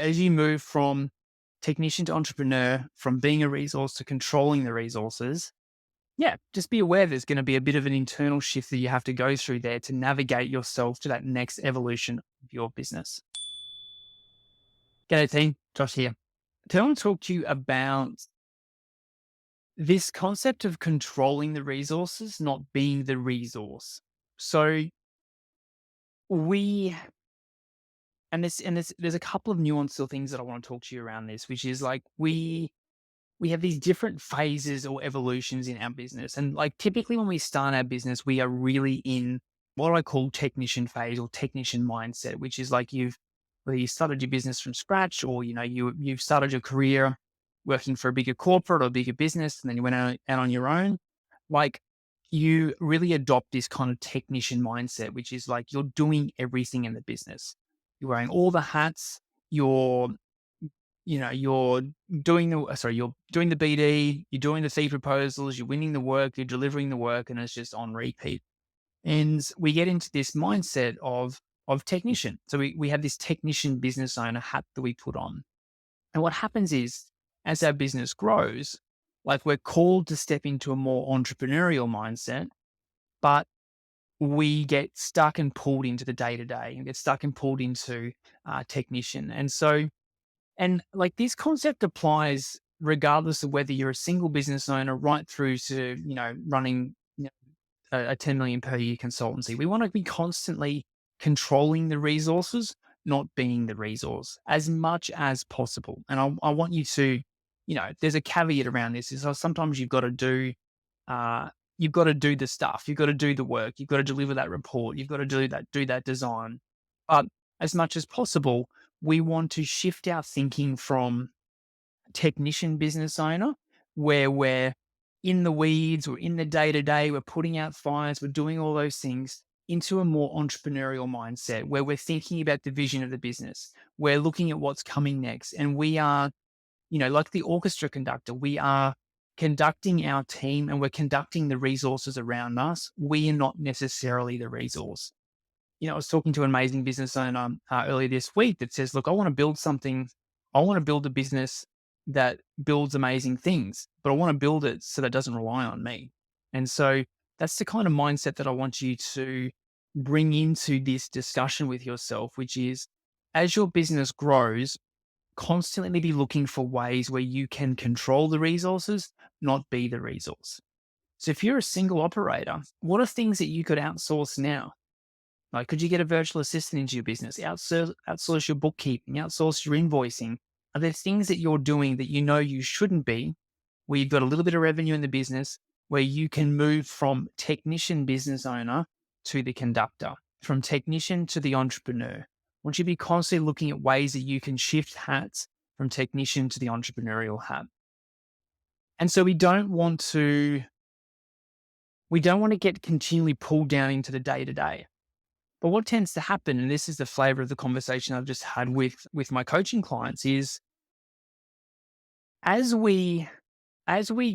as you move from technician to entrepreneur, from being a resource to controlling the resources, yeah, just be aware there's going to be a bit of an internal shift that you have to go through there to navigate yourself to that next evolution of your business. G'day team, Josh here. Today I want to talk to you about this concept of controlling the resources, not being the resource. So we there's a couple of nuanced things that I want to talk to you around this, which is like we have these different phases or evolutions in our business. And like typically when we start our business, we are really in what I call technician phase or technician mindset, which is like whether you started your business from scratch or, you've started your career working for a bigger corporate or a bigger business, and then you went out on your own. Like you really adopt this kind of technician mindset, which is like you're doing everything in the business. You're wearing all the hats. You're you're you're doing the BD, you're doing the fee proposals, you're winning the work, you're delivering the work, and it's just on repeat. And we get into this mindset of technician. So we have this technician business owner hat that we put on. And what happens is as our business grows, like we're called to step into a more entrepreneurial mindset, but we get stuck and pulled into the day to day and get stuck and pulled into technician. And like this concept applies regardless of whether you're a single business owner right through to, running a 10 million per year consultancy. We want to be constantly controlling the resources, not being the resource as much as possible. And I want you to, there's a caveat around this is sometimes uh, you've got to do the stuff, you've got to do the work, you've got to deliver that report, you've got to do that design. But as much as possible, we want to shift our thinking from technician business owner, where we're in the weeds, we're in the day to day, we're putting out fires, we're doing all those things, into a more entrepreneurial mindset where we're thinking about the vision of the business. We're looking at what's coming next. And we are, like the orchestra conductor, we are conducting our team and we're conducting the resources around us. We are not necessarily the resource. I was talking to an amazing business owner earlier this week that says, look, I want to build something. I want to build a business that builds amazing things, but I want to build it so that it doesn't rely on me. And so that's the kind of mindset that I want you to bring into this discussion with yourself, which is as your business grows, constantly be looking for ways where you can control the resources, not be the resource. So if you're a single operator, what are things that you could outsource now? Like, could you get a virtual assistant into your business? Outsource your bookkeeping, outsource your invoicing. Are there things that you're doing that you know you shouldn't be, where you've got a little bit of revenue in the business, where you can move from technician business owner to the conductor, from technician to the entrepreneur? I want you to be constantly looking at ways that you can shift hats from technician to the entrepreneurial hat. And so we don't want to get continually pulled down into the day to day. But what tends to happen, and this is the flavor of the conversation I've just had with my coaching clients, is as we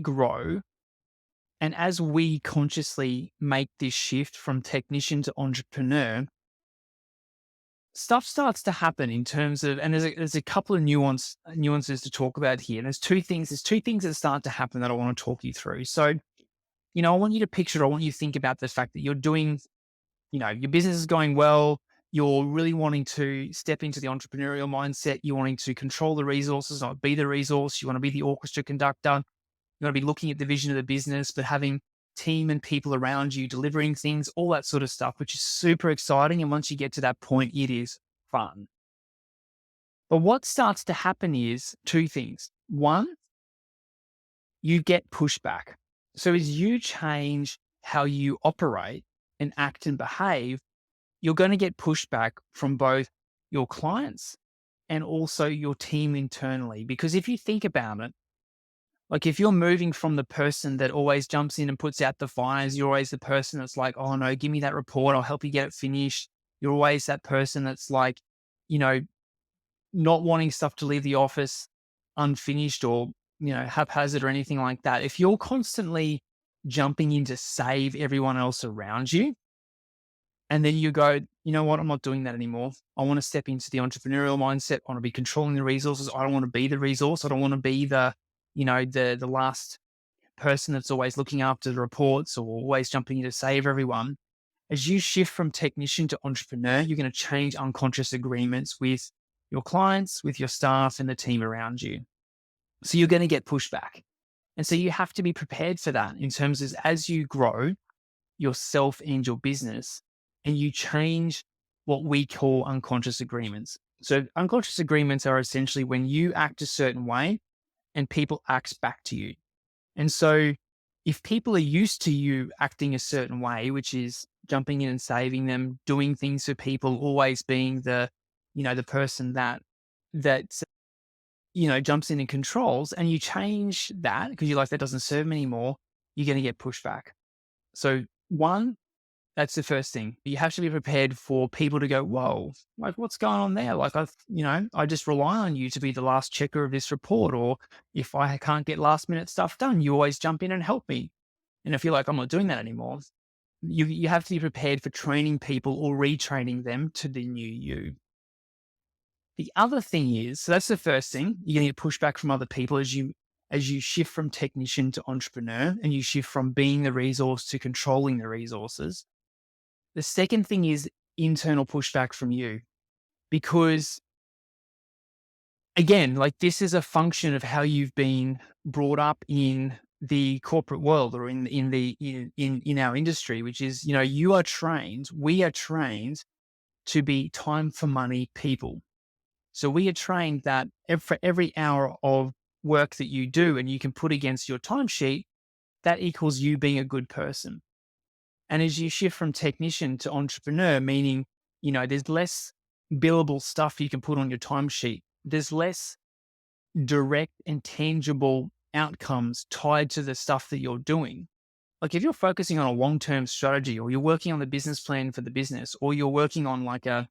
grow and as we consciously make this shift from technician to entrepreneur, stuff starts to happen in terms of, and there's a couple of nuances to talk about here. There's two things that start to happen that I want to talk you through. So, I want you to picture, I want you to think about the fact that you're doing, your business is going well. You're really wanting to step into the entrepreneurial mindset. You're wanting to control the resources, not be the resource. You want to be the orchestra conductor. You want to be looking at the vision of the business, but having team and people around you delivering things, all that sort of stuff, which is super exciting. And once you get to that point, it is fun. But what starts to happen is two things. One, you get pushback. So as you change how you operate and act and behave, you're going to get pushback from both your clients and also your team internally. Because if you think about it, like if you're moving from the person that always jumps in and puts out the fires, you're always the person that's like, oh no, give me that report, I'll help you get it finished. You're always that person that's like, you know, not wanting stuff to leave the office unfinished or, haphazard or anything like that. If you're constantly jumping in to save everyone else around you, And then you go, you know what? I'm not doing that anymore. I want to step into the entrepreneurial mindset. I want to be controlling the resources. I don't want to be the resource. I don't want to be the last person that's always looking after the reports or always jumping in to save everyone. As you shift from technician to entrepreneur, you're going to change unconscious agreements with your clients, with your staff, and the team around you. So you're going to get pushback. And so you have to be prepared for that in terms of as you grow yourself and your business, and you change what we call unconscious agreements. So unconscious agreements are essentially when you act a certain way and people act back to you. And so if people are used to you acting a certain way, which is jumping in and saving them, doing things for people, always being the person that jumps in and controls, and you change that because you're like, that doesn't serve me anymore, you're going to get pushback. So one, that's the first thing. You have to be prepared for people to go, whoa, like what's going on there? Like I just rely on you to be the last checker of this report. Or if I can't get last minute stuff done, you always jump in and help me. And if you're like, I'm not doing that anymore, you have to be prepared for training people or retraining them to the new you. The other thing is, so that's the first thing, you're going to get pushback from other people as you shift from technician to entrepreneur and you shift from being the resource to controlling the resources. The second thing is internal pushback from you, because again, like this is a function of how you've been brought up in the corporate world or in our industry, which is, we are trained to be time for money people. So we are trained that for every hour of work that you do and you can put against your timesheet, that equals you being a good person. And as you shift from technician to entrepreneur, meaning, there's less billable stuff you can put on your timesheet. There's less direct and tangible outcomes tied to the stuff that you're doing. Like if you're focusing on a long-term strategy or you're working on the business plan for the business, or you're working on like a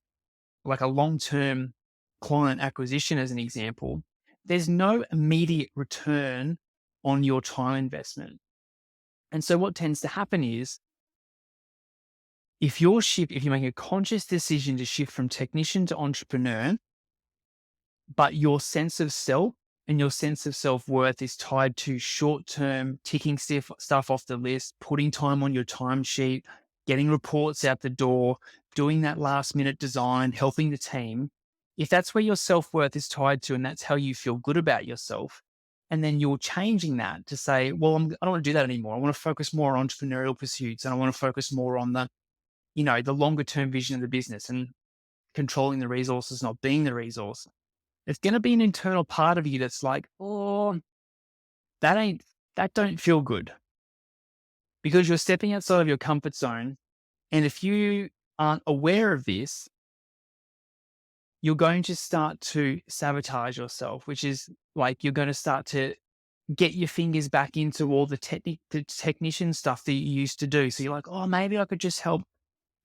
long-term client acquisition as an example, there's no immediate return on your time investment. And so what tends to happen is if you make a conscious decision to shift from technician to entrepreneur, but your sense of self and your sense of self-worth is tied to short-term ticking stuff off the list, putting time on your timesheet, getting reports out the door, doing that last-minute design, helping the team. If that's where your self-worth is tied to and that's how you feel good about yourself, and then you're changing that to say, well, I don't want to do that anymore. I want to focus more on entrepreneurial pursuits and I want to focus more on the longer term vision of the business and controlling the resources, not being the resource. There's going to be an internal part of you that's like, oh, that don't feel good, because you're stepping outside of your comfort zone. And if you aren't aware of this, you're going to start to sabotage yourself, which is like, you're going to start to get your fingers back into all the technician stuff that you used to do. So you're like, oh, maybe I could just help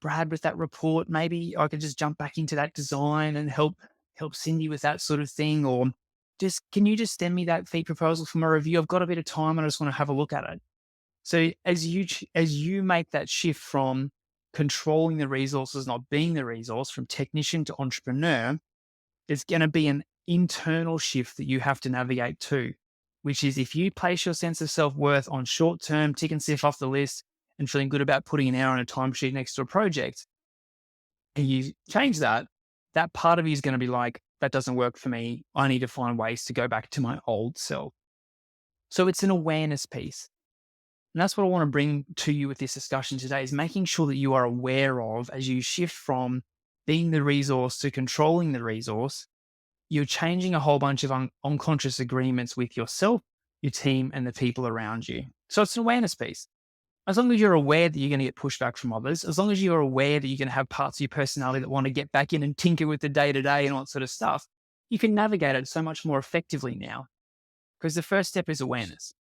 Brad with that report. Maybe I could just jump back into that design and help Cindy with that sort of thing. Or can you just send me that fee proposal for my review? I've got a bit of time and I just want to have a look at it. So as you make that shift from controlling the resources, not being the resource, from technician to entrepreneur, there's going to be an internal shift that you have to navigate too, which is if you place your sense of self-worth on short-term tick and sift off the list and feeling good about putting an hour on a timesheet next to a project, and you change that part of you is going to be like, that doesn't work for me. I need to find ways to go back to my old self. So it's an awareness piece. And that's what I want to bring to you with this discussion today, is making sure that you are aware of, as you shift from being the resource to controlling the resource, you're changing a whole bunch of unconscious agreements with yourself, your team, and the people around you. So it's an awareness piece. As long as you're aware that you're going to get pushback from others, as long as you're aware that you're going to have parts of your personality that want to get back in and tinker with the day-to-day and all that sort of stuff, you can navigate it so much more effectively now. Because the first step is awareness.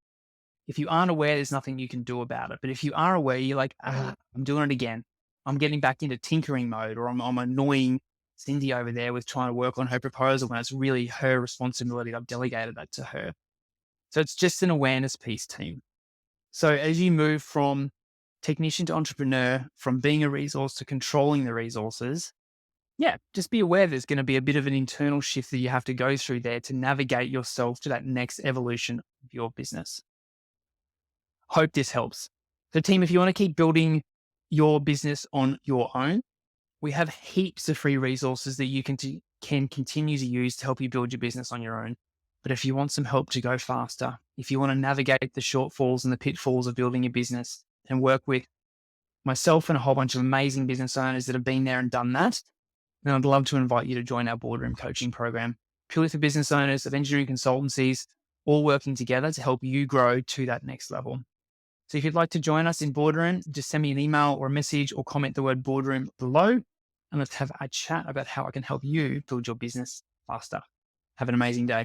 If you aren't aware, there's nothing you can do about it. But if you are aware, you're like, I'm doing it again. I'm getting back into tinkering mode, or I'm annoying Cindy over there with trying to work on her proposal when it's really her responsibility. I've delegated that to her. So it's just an awareness piece, team. So as you move from technician to entrepreneur, from being a resource to controlling the resources, yeah, just be aware there's going to be a bit of an internal shift that you have to go through there to navigate yourself to that next evolution of your business. Hope this helps. So, team, if you want to keep building your business on your own, we have heaps of free resources that you can continue to use to help you build your business on your own. But if you want some help to go faster, if you want to navigate the shortfalls and the pitfalls of building a business and work with myself and a whole bunch of amazing business owners that have been there and done that, then I'd love to invite you to join our boardroom coaching program, purely for business owners of engineering consultancies, all working together to help you grow to that next level. So if you'd like to join us in Boardroom, just send me an email or a message or comment the word Boardroom below, and let's have a chat about how I can help you build your business faster. Have an amazing day.